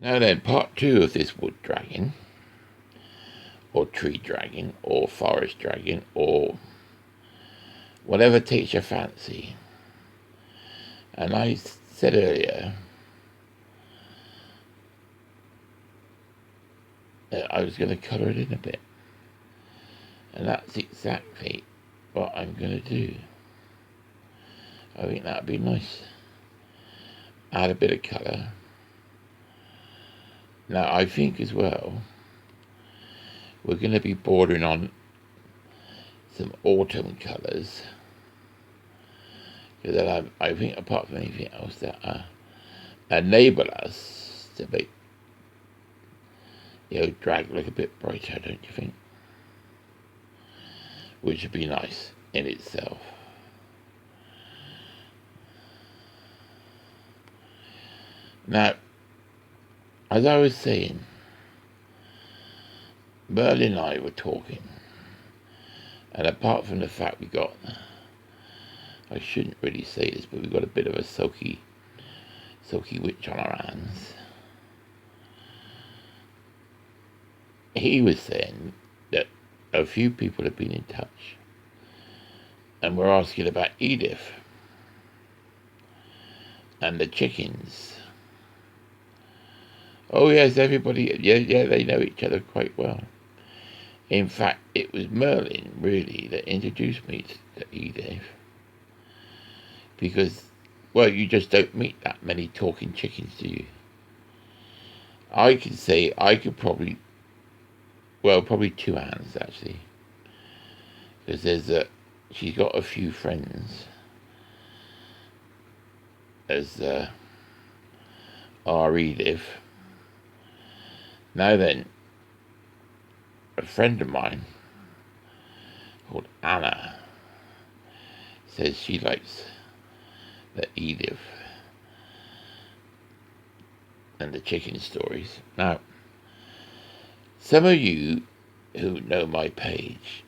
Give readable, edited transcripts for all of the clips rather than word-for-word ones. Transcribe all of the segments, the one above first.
Now then, part two of this wood dragon, or tree dragon, or forest dragon, or whatever takes your fancy. And I said earlier that I was going to colour it in a bit. And that's exactly what I'm going to do. I think that would be nice. Add a bit of colour. Now I think as well, we're going to be bordering on some autumn colours. Because I think apart from anything else that enable us to make, drag look a bit brighter, don't you think? Which would be nice in itself. Now, as I was saying, Merlin and I were talking, and apart from the fact I shouldn't really say this, but we got a bit of a silky witch on our hands. He was saying that a few people have been in touch and were asking about Edith and the chickens. Oh yes, everybody, yeah, they know each other quite well. In fact, it was Merlin really that introduced me to Edith, because, well, you just don't meet that many talking chickens, do you? I could say I could probably two hands actually, because she's got a few friends, as our Edith. Now then, a friend of mine called Anna says she likes the Edith and the chicken stories. Now, some of you who know my page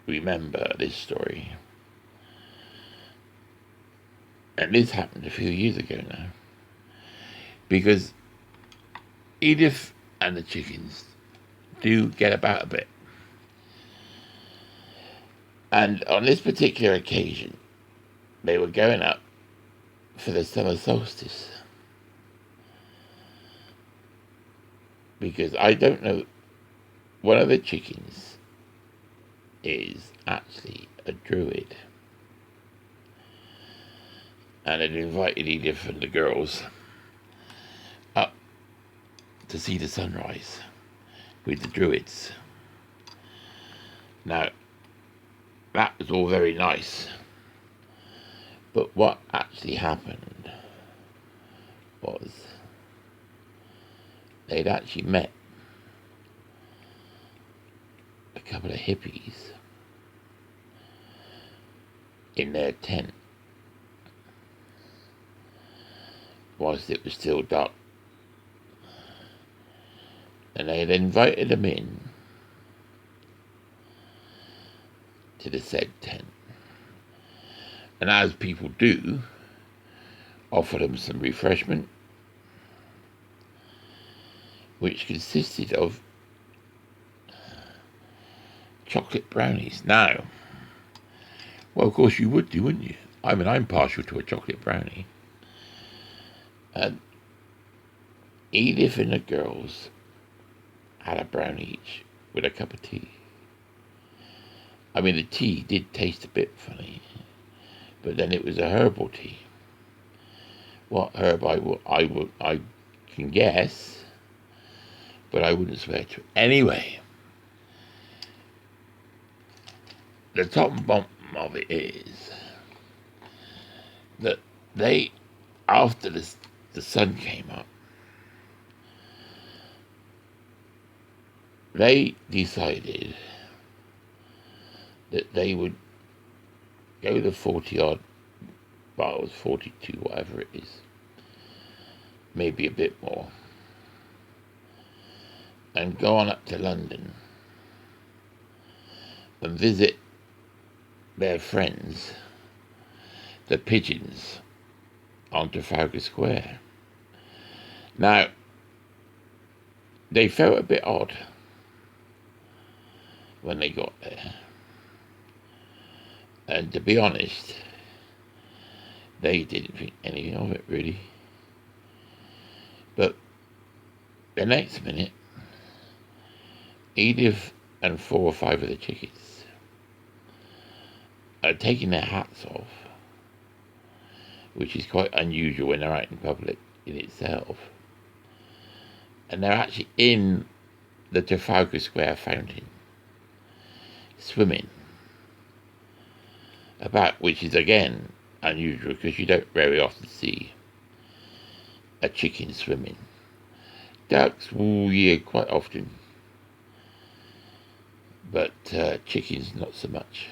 remember this story. And this happened a few years ago now. Because Edith and the chickens do get about a bit. And on this particular occasion, they were going up for the summer solstice. Because I don't know, one of the chickens is actually a druid. And it invited Edith and the girls up to see the sunrise with the druids. Now, that was all very nice, but what actually happened was they'd actually met a couple of hippies in their tent whilst it was still dark, and they had invited them in to the said tent, and as people do, offered them some refreshment, which consisted of chocolate brownies. Now, well, of course you would do, wouldn't you? I mean, I'm partial to a chocolate brownie. And Edith and the girls had a brownie each with a cup of tea. I mean, the tea did taste a bit funny, but then it was a herbal tea. What herb I can guess, but I wouldn't swear to it. Anyway, the top and bottom of it is that they, after the sun came up, they decided that they would go the 40-odd miles, 42, whatever it is, maybe a bit more, and go on up to London and visit their friends, the pigeons, on Trafalgar Square. Now, they felt a bit odd when they got there. And to be honest, they didn't think anything of it, really. But the next minute, Edith and 4 or 5 of the chickens are taking their hats off, which is quite unusual when they're out in public in itself. And they're actually in the Trafalgar Square fountain, swimming about, which is again unusual because you don't very often see a chicken swimming. Ducks, yeah, quite often, but chickens not so much.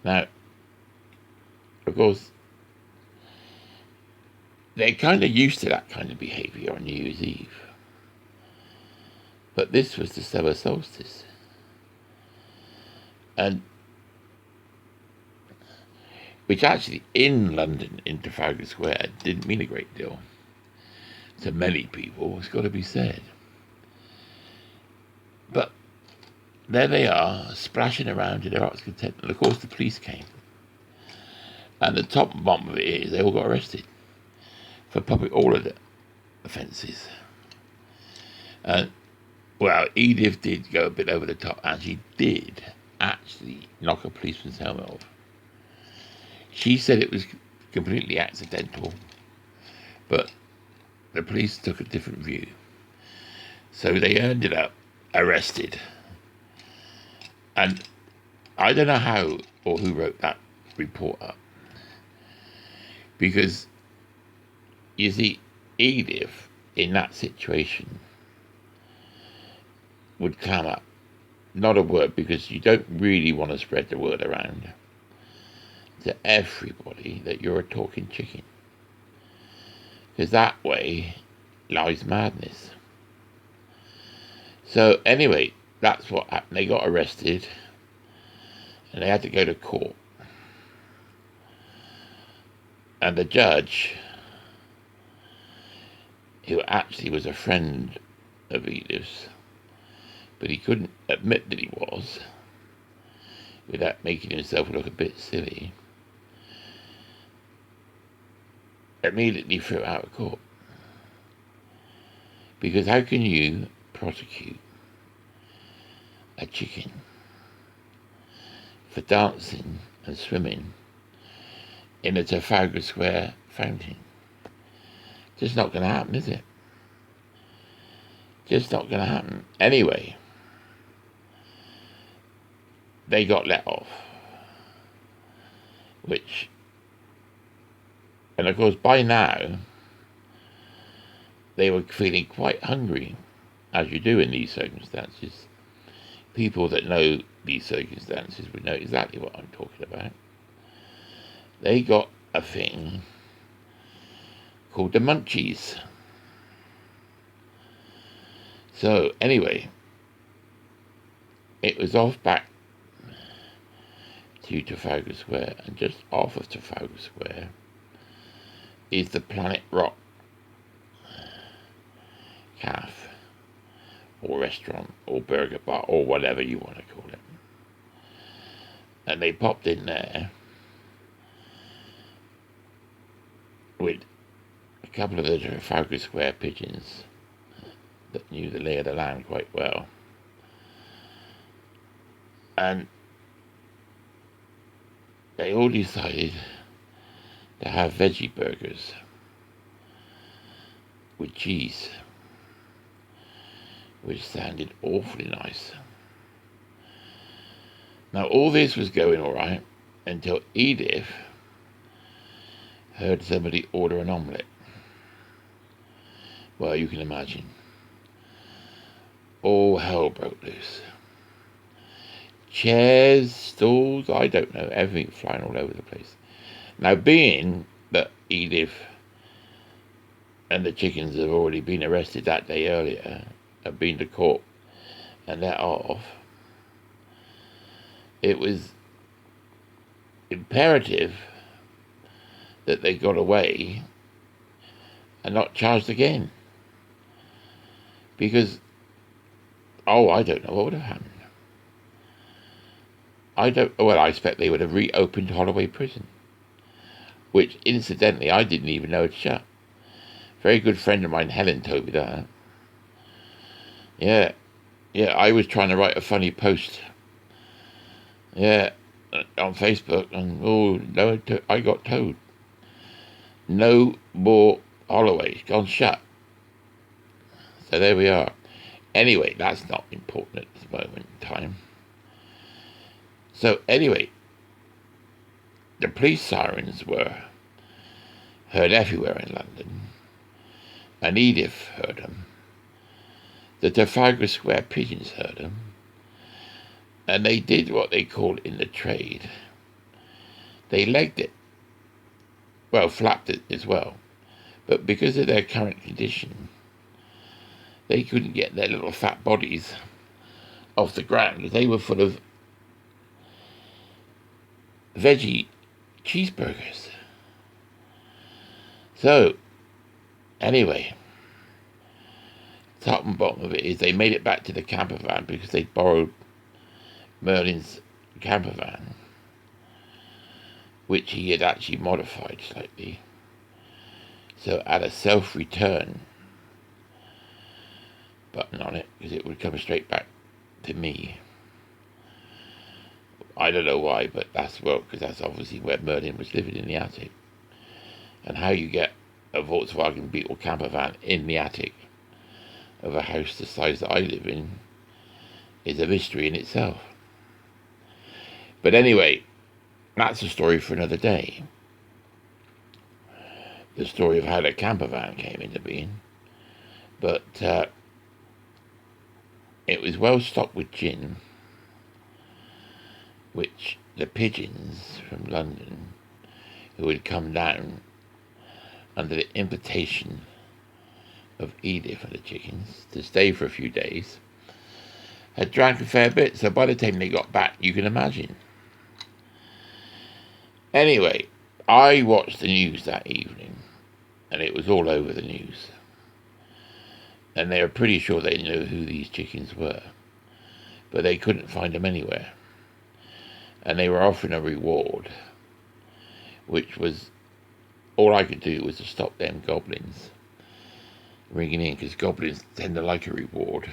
Now, of course, they're kind of used to that kind of behaviour on New Year's Eve, but this was the summer solstice, and which actually in London, in Trafalgar Square, didn't mean a great deal to many people, it's got to be said. But there they are, splashing around in their heart's content, and of course the police came. And the top and bottom of it is they all got arrested for public order offences. And, well, Edith did go a bit over the top, and she did actually knock a policeman's helmet off. She said it was completely accidental, but the police took a different view. So they ended up arrested. And I don't know how or who wrote that report up. Because, you see, Edith, in that situation, would clam up. Not a word, because you don't really want to spread the word around to everybody that you're a talking chicken. Because that way lies madness. So anyway, that's what happened. They got arrested and they had to go to court. And the judge, who actually was a friend of Edith's, but he couldn't admit that he was, without making himself look a bit silly, immediately threw out of court. Because how can you prosecute a chicken for dancing and swimming in a Trafalgar Square fountain? Just not going to happen, is it? Just not going to happen. Anyway, they got let off, which, and of course by now they were feeling quite hungry, as you do in these circumstances. People that know these circumstances would know exactly what I'm talking about. They got a thing called the munchies. So anyway, it was off back to Trafalgar Square, and just off of Trafalgar Square is the Planet Rock cafe or restaurant or burger bar or whatever you want to call it. And they popped in there with a couple of the Trafalgar Square pigeons that knew the lay of the land quite well. And they all decided to have veggie burgers with cheese, which sounded awfully nice. Now all this was going all right until Edith heard somebody order an omelette. Well, you can imagine. All hell broke loose. Chairs, stools, I don't know, everything flying all over the place. Now, being that Edith and the chickens have already been arrested that day earlier, have been to court and let off, it was imperative that they got away and not charged again. Because, I don't know what would have happened. I expect they would have reopened Holloway Prison, which, incidentally, I didn't even know had shut. A very good friend of mine, Helen, told me that. Yeah, I was trying to write a funny post. Yeah, on Facebook, and no, I got told. No more Holloway, it's gone shut. So there we are. Anyway, that's not important at this moment in time. So anyway, the police sirens were heard everywhere in London, and Edith heard them. The Trafalgar Square pigeons heard them, and they did what they call in the trade. They legged it. Well, flapped it as well. But because of their current condition, they couldn't get their little fat bodies off the ground because they were full of veggie cheeseburgers. So, anyway, top and bottom of it is they made it back to the camper van because they borrowed Merlin's camper van, which he had actually modified slightly. So add a self-return button on it because it would come straight back to me. I don't know why, but because that's obviously where Merlin was living, in the attic. And how you get a Volkswagen Beetle camper van in the attic of a house the size that I live in is a mystery in itself. But anyway, that's a story for another day. The story of how the camper van came into being. But it was well stocked with gin, which the pigeons from London, who had come down under the invitation of Edith and the chickens to stay for a few days, had drank a fair bit. So by the time they got back, you can imagine. Anyway, I watched the news that evening, and it was all over the news. And they were pretty sure they knew who these chickens were, but they couldn't find them anywhere. And they were offering a reward, which was, all I could do was to stop them goblins ringing in, because goblins tend to like a reward.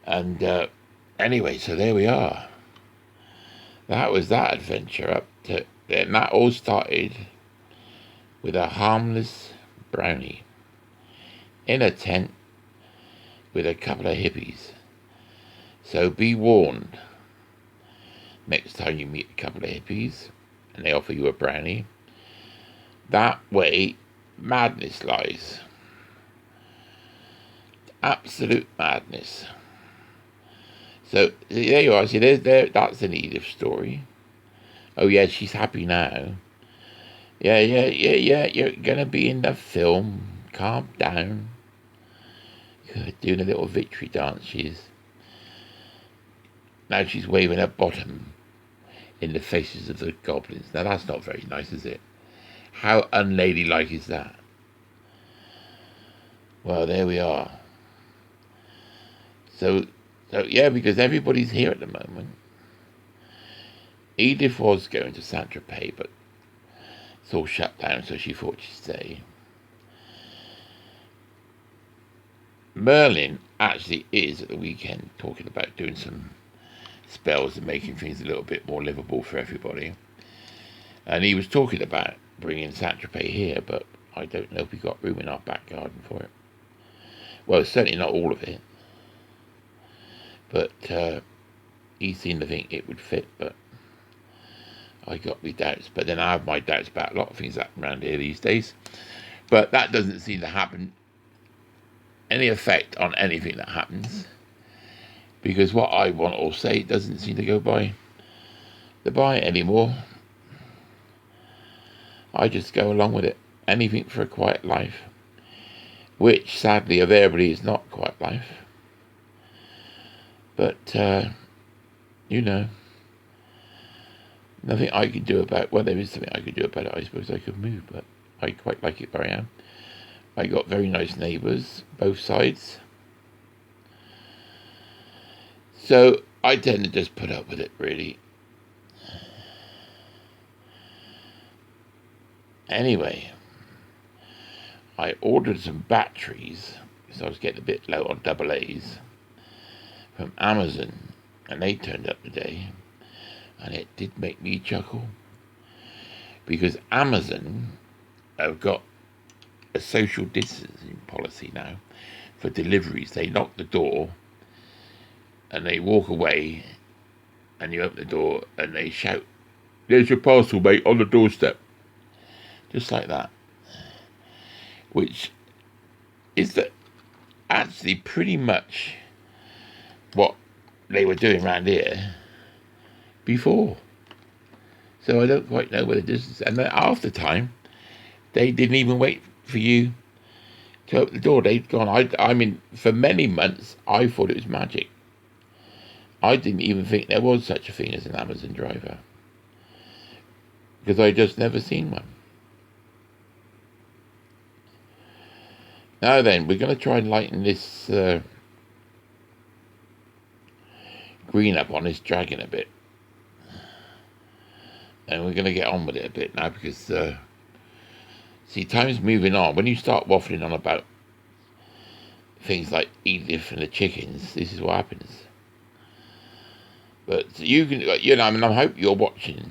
And anyway, so there we are. That was that adventure up to, and that all started with a harmless brownie in a tent with a couple of hippies. So be warned, next time you meet a couple of hippies and they offer you a brownie, that way madness lies. Absolute madness. So there you are. See, that's an Edith story. Oh yeah, she's happy now. Yeah. You're gonna be in the film. Calm down. Doing a little victory dance. Now she's waving her bottom in the faces of the goblins. Now that's not very nice, is it? How unladylike is that? Well, there we are. So yeah, because everybody's here at the moment. Edith was going to Saint-Tropez, but it's all shut down, so she thought she'd stay. Merlin actually is at the weekend talking about doing some spells and making things a little bit more livable for everybody. And he was talking about bringing Saint-Tropez here, but I don't know if we got room in our back garden for it. Well, certainly not all of it. But he seemed to think it would fit, but I got my doubts. But then I have my doubts about a lot of things that happen around here these days. But that doesn't seem to happen any effect on anything that happens, because what I want or say doesn't seem to go by the by anymore. I just go along with it. Anything for a quiet life, which sadly invariably is not quiet life. But nothing I could do about. Well, there is something I could do about it. I suppose I could move, but I quite like it where I am. I got very nice neighbours, both sides. So I tend to just put up with it, really. Anyway, I ordered some batteries, because I was getting a bit low on AA's, from Amazon, and they turned up today, and it did make me chuckle, because Amazon have got a social distancing policy now for deliveries. They knock the door, and they walk away, and you open the door, and they shout, "There's your parcel, mate, on the doorstep." Just like that. Which is that actually pretty much what they were doing around here before. So I don't quite know where the distance. And then half the time, they didn't even wait for you to open the door. They'd gone. I mean, for many months, I thought it was magic. I didn't even think there was such a thing as an Amazon driver, because I just never seen one. Now then, we're going to try and lighten this green up on this dragon a bit. And we're going to get on with it a bit now, because, see, time's moving on. When you start waffling on about things like Edith and the chickens, this is what happens. But you can, I mean, I hope you're watching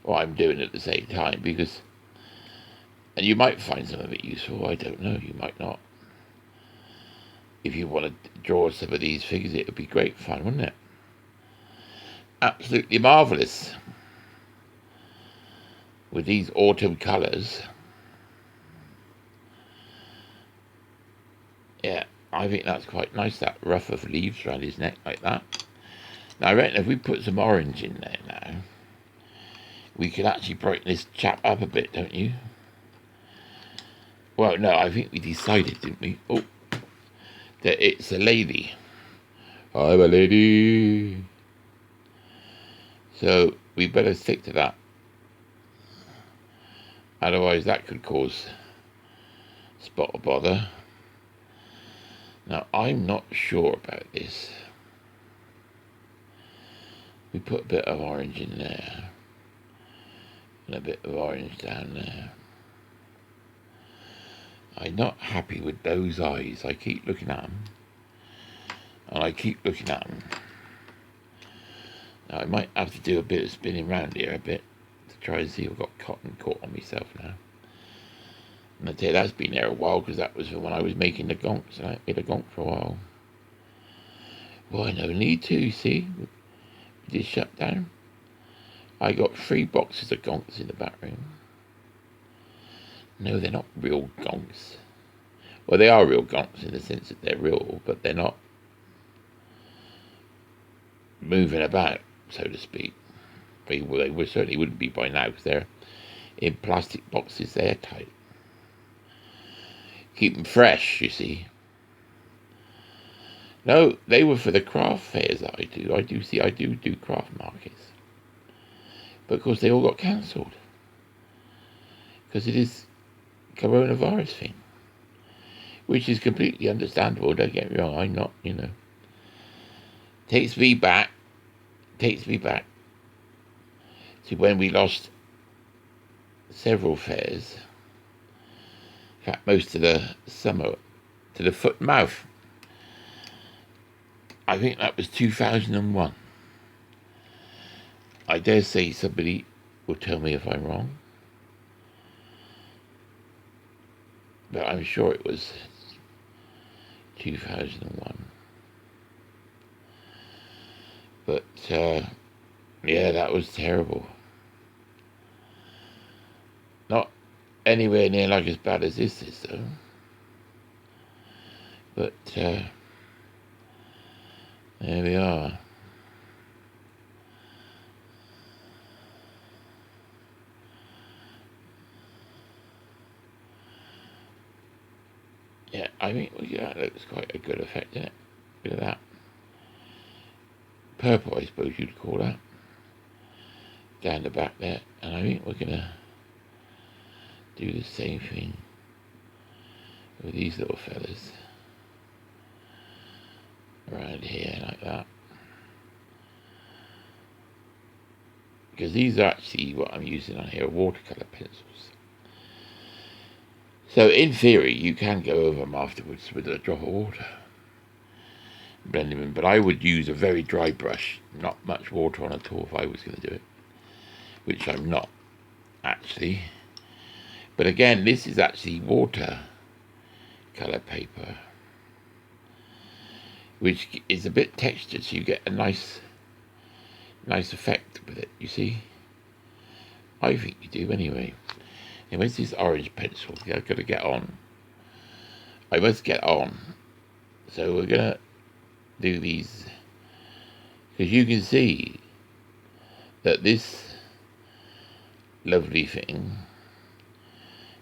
what I'm doing at the same time, because, and you might find some of it useful, I don't know, you might not. If you want to draw some of these figures, it would be great fun, wouldn't it? Absolutely marvellous. With these autumn colours. Yeah, I think that's quite nice, that ruff of leaves around his neck like that. Now I reckon if we put some orange in there now, we could actually brighten this chap up a bit, don't you? Well, no, I think we decided, didn't we? Oh, that it's a lady. I'm a lady. So we better stick to that. Otherwise that could cause spot of bother. Now I'm not sure about this. We put a bit of orange in there. And a bit of orange down there. I'm not happy with those eyes. I keep looking at them. And I keep looking at them. Now I might have to do a bit of spinning around here a bit to try and see if I've got cotton caught on myself now. And I tell you, that's been there a while, because that was when I was making the gonks, and I made a gonk for a while. Well, I no need to, see? We just shut down. I got 3 boxes of gonks in the back room. No, they're not real gonks. Well, they are real gonks in the sense that they're real, but they're not moving about, so to speak. They certainly wouldn't be by now, because they're in plastic boxes, they're tight. Keep them fresh, you see. No, they were for the craft fairs that I do. I do craft markets. But of course they all got cancelled, because it is coronavirus thing. Which is completely understandable, don't get me wrong, I'm not, Takes me back to when we lost several fairs. In fact, most of the summer, to the foot and mouth. I think that was 2001. I dare say somebody will tell me if I'm wrong. But I'm sure it was 2001. But, yeah, that was terrible. Not anywhere near like as bad as this is, though. But, there we are. Yeah, I think that looks quite a good effect, isn't it? Look at that. Purple, I suppose you'd call that. Down the back there. And I think we're going to do the same thing with these little fellas around here like that. Because these are actually what I'm using on here, watercolour pencils. So in theory, you can go over them afterwards with a drop of water, blend them in. But I would use a very dry brush, not much water on at all if I was going to do it, which I'm not actually. But again, this is actually water colour paper, which is a bit textured, so you get a nice effect with it, you see. I think you do anyway. And where's this orange pencil? I've got to get on. I must get on. So we're gonna do these, because you can see that this lovely thing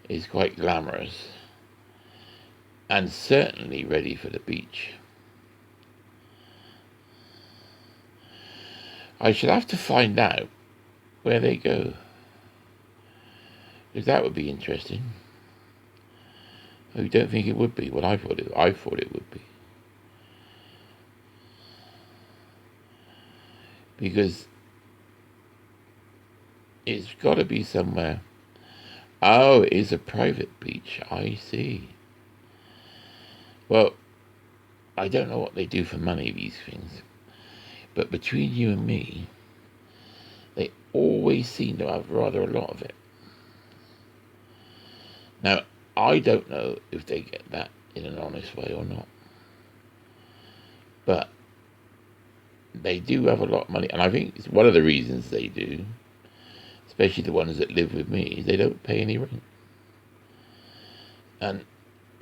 is quite glamorous and certainly ready for the beach. I shall have to find out where they go, because that would be interesting. Oh, you don't think it would be? Well, I thought it would be. Because it's got to be somewhere. Oh, it is a private beach. I see. Well, I don't know what they do for money, these things. But between you and me, they always seem to have rather a lot of it. Now, I don't know if they get that in an honest way or not. But they do have a lot of money. And I think it's one of the reasons they do, especially the ones that live with me, is they don't pay any rent. And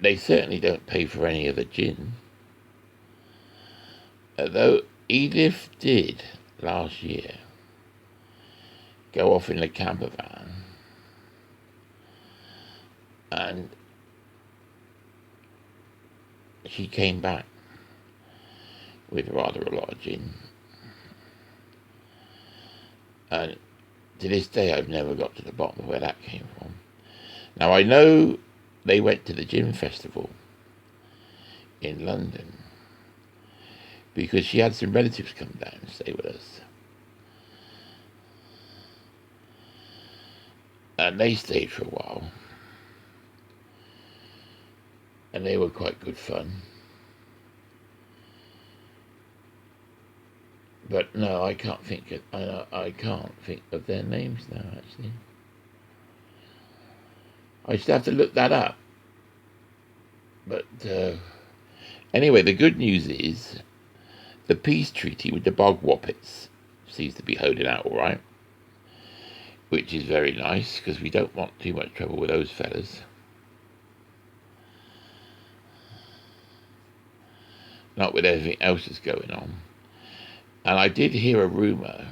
they certainly don't pay for any of the gin. Although Edith did last year go off in the camper van and she came back with rather a lot of gin. And to this day I've never got to the bottom of where that came from. Now I know they went to the gin festival in London because she had some relatives come down and stay with us. And they stayed for a while. And they were quite good fun. But no, I can't think of their names now, actually. I should have to look that up. But anyway, the good news is the peace treaty with the bog whoppets seems to be holding out all right, which is very nice because we don't want too much trouble with those fellas. Not with everything else that's going on. And I did hear a rumour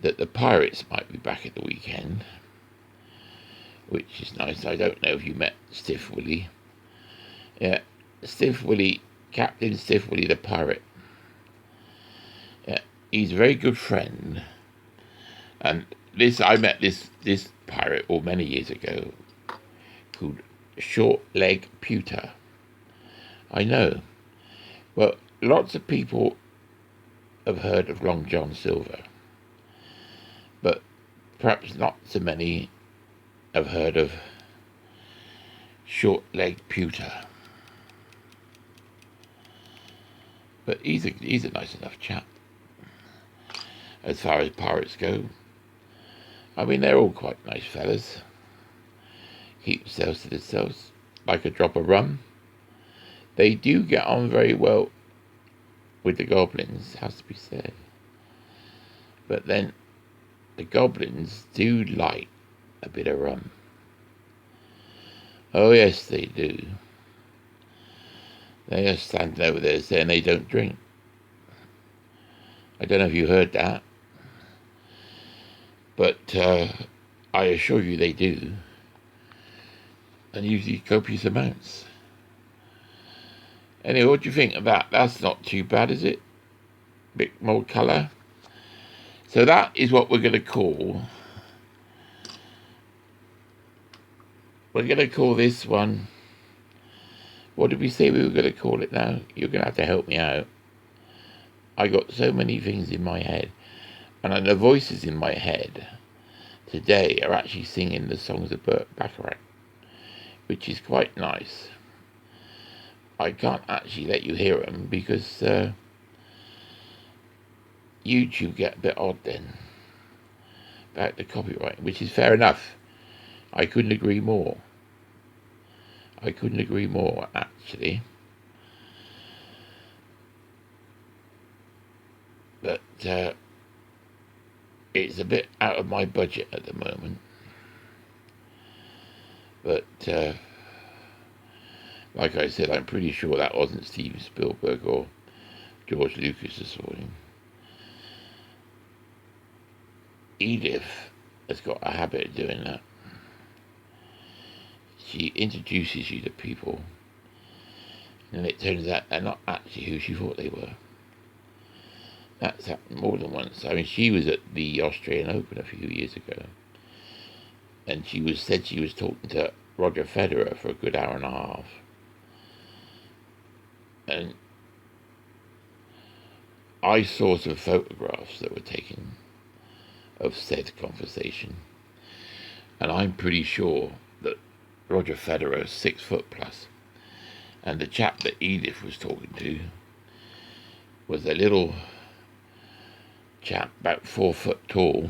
that the Pirates might be back at the weekend, which is nice. I don't know if you met Stiff Willie. Yeah, Stiff Willie, Captain Stiff Willie the Pirate. Yeah, he's a very good friend. And I met this pirate many years ago called Short Leg Pewter. I know. Well, lots of people have heard of Long John Silver, but perhaps not so many have heard of Short Leg Pewter. But he's a nice enough chap as far as pirates go. I mean, they're all quite nice fellas. Keep themselves to themselves, like a drop of rum. They do get on very well with the goblins, has to be said. But then the goblins do like a bit of rum. Oh yes, they do. They are standing over there saying they don't drink. I don't know if you heard that, but I assure you they do, and usually copious amounts. Anyway, what do you think of that? That's not too bad, is it? Bit more colour. So that is what we're going to call. We're going to call this one What did we say we were going to call it now? You're going to have to help me out. I got so many things in my head. And the voices in my head today are actually singing the songs of Burt Bacharach, which is quite nice. I can't actually let you hear them because YouTube get a bit odd then about the copyright, which is fair enough. I couldn't agree more. Actually. But it's a bit out of my budget at the moment. But like I said, I'm pretty sure that wasn't Steven Spielberg or George Lucas this morning. Edith has got a habit of doing that. She introduces you to people, and it turns out they're not actually who she thought they were. That's happened more than once. I mean, she was at the Australian Open a few years ago, and said she was talking to Roger Federer for a good hour and a half. And I saw some photographs that were taken of said conversation, and I'm pretty sure that Roger Federer is 6 foot plus, and the chap that Edith was talking to was a little chap about 4 foot tall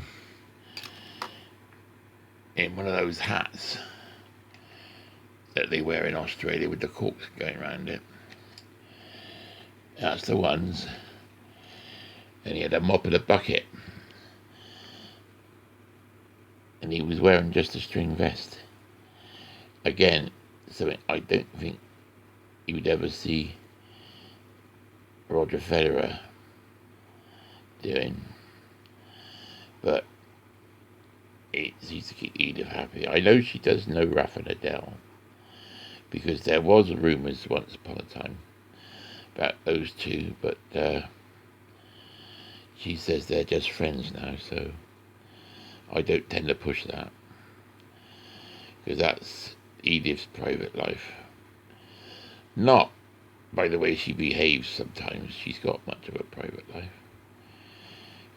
in one of those hats that they wear in Australia with the corks going around it. That's the ones. And he had a mop and a bucket, and he was wearing just a string vest. Again, something I don't think you would ever see Roger Federer doing, but it's easy to keep Edith happy. I know she does know Rafa Nadal, because there was rumours once upon a time about those two, but she says they're just friends now, so I don't tend to push that, because that's Edith's private life. Not by the way she behaves sometimes. She's got much of a private life,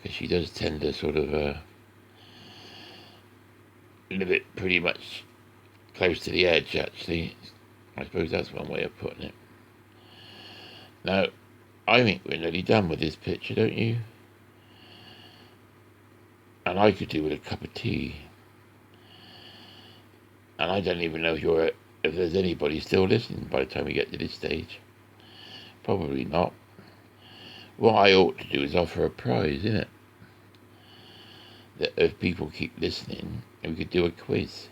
because she does tend to sort of live it pretty much close to the edge, actually. I suppose that's one way of putting it. Now, I think we're nearly done with this picture, don't you? And I could do with a cup of tea. And I don't even know if there's anybody still listening by the time we get to this stage. Probably not. What I ought to do is offer a prize, innit? That if people keep listening, we could do a quiz,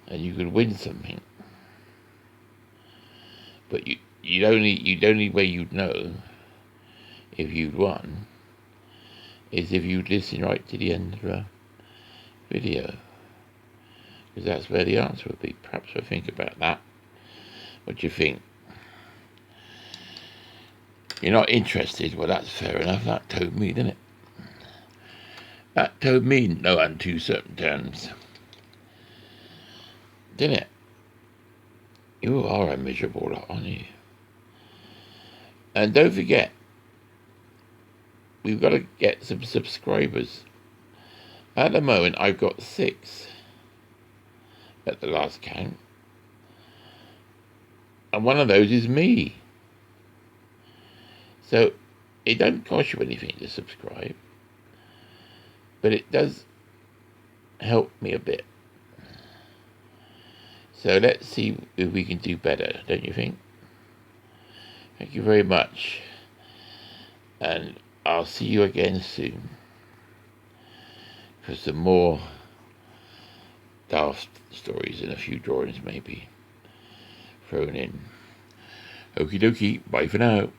and you could win something. But you'd only way you'd know if you'd won is if you'd listen right to the end of the video, because that's where the answer would be. Perhaps we'll think about that. What do you think? You're not interested? Well, that's fair enough. That told me, didn't it? That told me no unto certain terms. Didn't it? You are a miserable lot, aren't you? And don't forget, we've got to get some subscribers. At the moment, I've got 6 at the last count. And one of those is me. So it doesn't cost you anything to subscribe, but it does help me a bit. So let's see if we can do better, don't you think? Thank you very much. And I'll see you again soon for some more daft stories and a few drawings maybe thrown in. Okie dokie, bye for now.